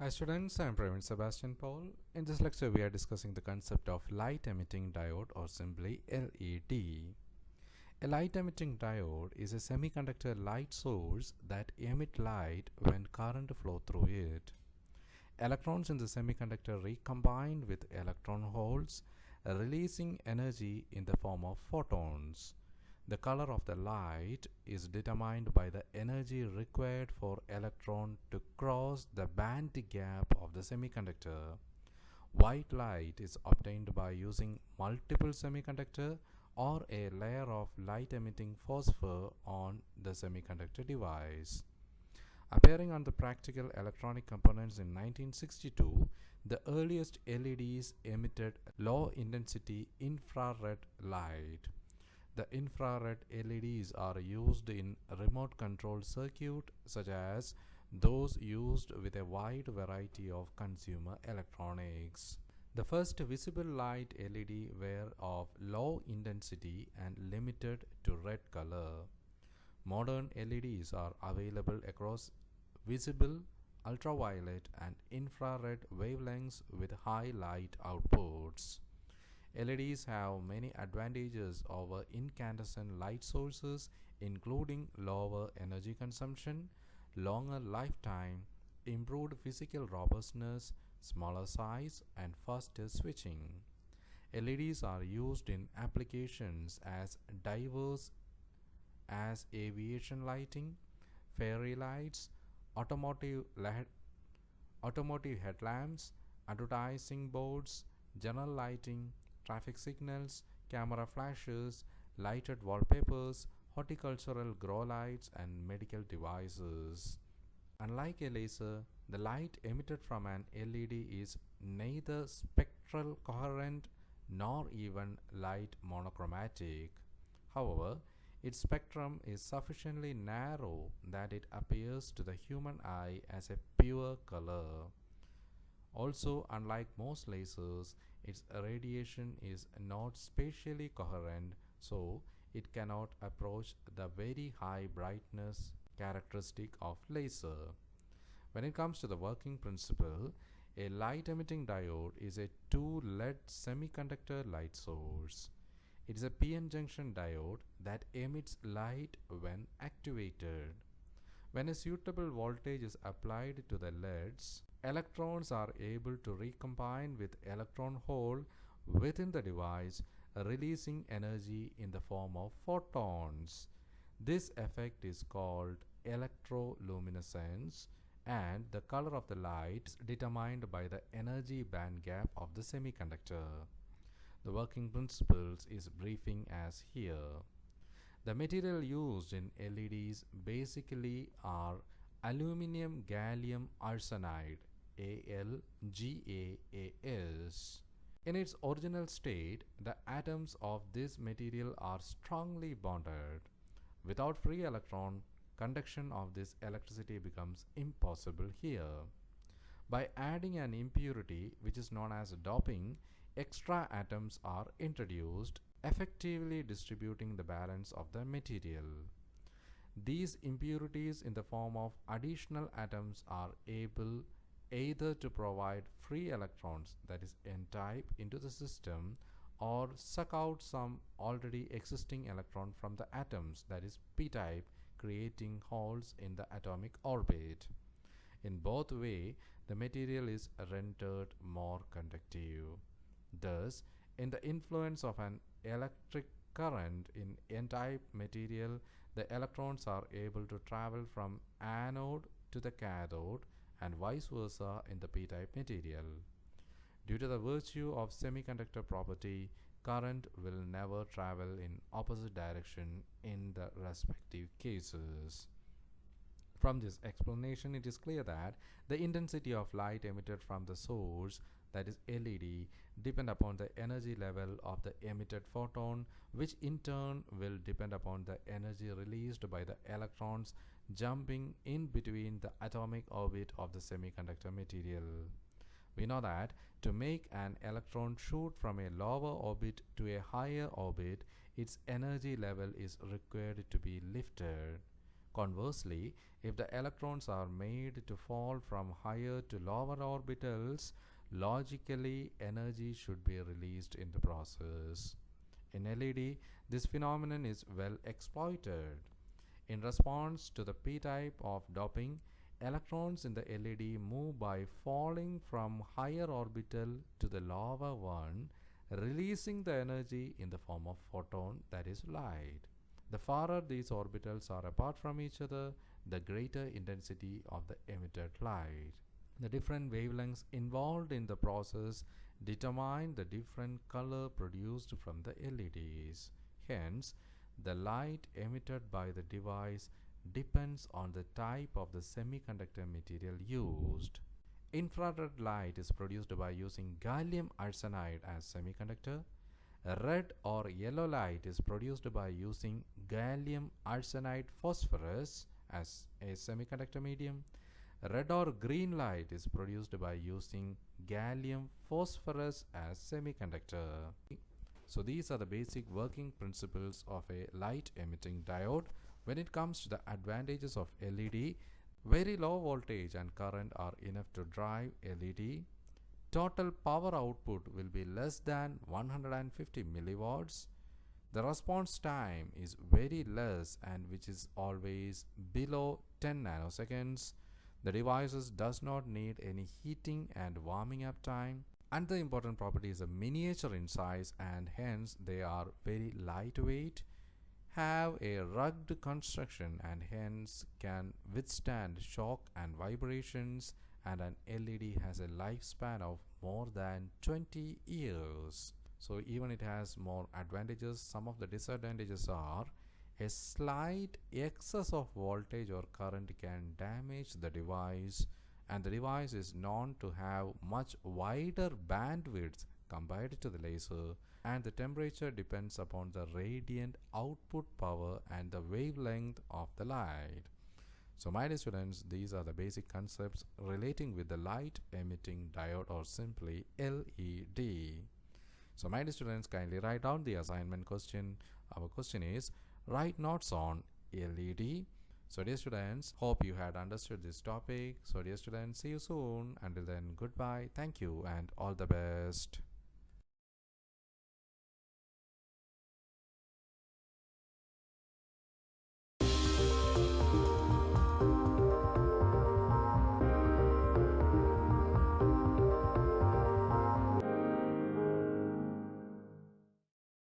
Hi students, I am Praveen Sebastian Paul. In this lecture we are discussing the concept of light emitting diode or simply LED. A light emitting diode is a semiconductor light source that emit light when current flow through it. Electrons in the semiconductor recombine with electron holes, releasing energy in the form of photons. The color of the light is determined by the energy required for electron to cross the band gap of the semiconductor. White light is obtained by using multiple semiconductor or a layer of light emitting phosphor on the semiconductor device. Appearing on the practical electronic components in 1962, the earliest LEDs emitted low intensity infrared light. The infrared LEDs are used in remote control circuit such as those used with a wide variety of consumer electronics. The first visible light LED were of low intensity and limited to red color. Modern LEDs are available across visible, ultraviolet and infrared wavelengths with high light outputs. LEDs have many advantages over incandescent light sources, including lower energy consumption, longer lifetime, improved physical robustness, smaller size, and faster switching. LEDs are used in applications as diverse as aviation lighting, fairy lights, automotive headlamps, advertising boards, general lighting, traffic signals, camera flashes, lighted wallpapers, horticultural grow lights, and medical devices. Unlike a laser, the light emitted from an LED is neither spectral coherent nor even light monochromatic. However, its spectrum is sufficiently narrow that it appears to the human eye as a pure color. Also, unlike most lasers, its radiation is not spatially coherent, so it cannot approach the very high brightness characteristic of laser. When it comes to the working principle, a light emitting diode is a two-lead semiconductor light source. It is a PN junction diode that emits light when activated. When a suitable voltage is applied to the LEDs, electrons are able to recombine with electron hole within the device, releasing energy in the form of photons. This effect is called electroluminescence, and the color of the light is determined by the energy band gap of the semiconductor. The working principles is briefing as here. The material used in LEDs basically are aluminum gallium arsenide AlGaAs. In its original state, the atoms of this material are strongly bonded. Without free electron, conduction of this electricity becomes impossible here. By adding an impurity which is known as doping, extra atoms are introduced, effectively distributing the balance of the material. These impurities in the form of additional atoms are able either to provide free electrons, that is n-type, into the system, or suck out some already existing electron from the atoms, that is p-type, creating holes in the atomic orbit. In both ways, the material is rendered more conductive. Thus, in the influence of an electric current in n-type material, the electrons are able to travel from anode to the cathode and vice versa in the p-type material. Due to the virtue of semiconductor property, current will never travel in opposite direction in the respective cases. From this explanation, it is clear that the intensity of light emitted from the source, that is LED, depend upon the energy level of the emitted photon, which in turn will depend upon the energy released by the electrons jumping in between the atomic orbit of the semiconductor material. We know that to make an electron shoot from a lower orbit to a higher orbit, its energy level is required to be lifted. Conversely, if the electrons are made to fall from higher to lower orbitals, logically energy should be released in the process. In LED, this phenomenon is well exploited. In response to the p-type of doping, electrons in the LED move by falling from higher orbital to the lower one, releasing the energy in the form of photon, that is light. The farther these orbitals are apart from each other, the greater intensity of the emitted light. The different wavelengths involved in the process determine the different color produced from the LEDs. Hence, the light emitted by the device depends on the type of the semiconductor material used. Infrared light is produced by using gallium arsenide as semiconductor. Red or yellow light is produced by using gallium arsenide phosphorus as a semiconductor medium. Red or green light is produced by using gallium phosphorus as semiconductor. So these are the basic working principles of a light emitting diode. When it comes to the advantages of LED, very low voltage and current are enough to drive LED. Total power output will be less than 150 milliwatts. The response time is very less and which is always below 10 nanoseconds. The devices does not need any heating and warming up time. Another important property is a miniature in size and hence they are very lightweight, have a rugged construction and hence can withstand shock and vibrations, and an LED has a lifespan of more than 20 years. So even it has more advantages. Some of the disadvantages are a slight excess of voltage or current can damage the device, and the device is known to have much wider bandwidth compared to the laser, and the temperature depends upon the radiant output power and the wavelength of the light. So my dear students, these are the basic concepts relating with the light emitting diode or simply LED. So my dear students, kindly write down the assignment question. Our question is, write notes on LED. So dear students, hope you had understood this topic. So dear students, see you soon. Until then, goodbye, thank you and all the best.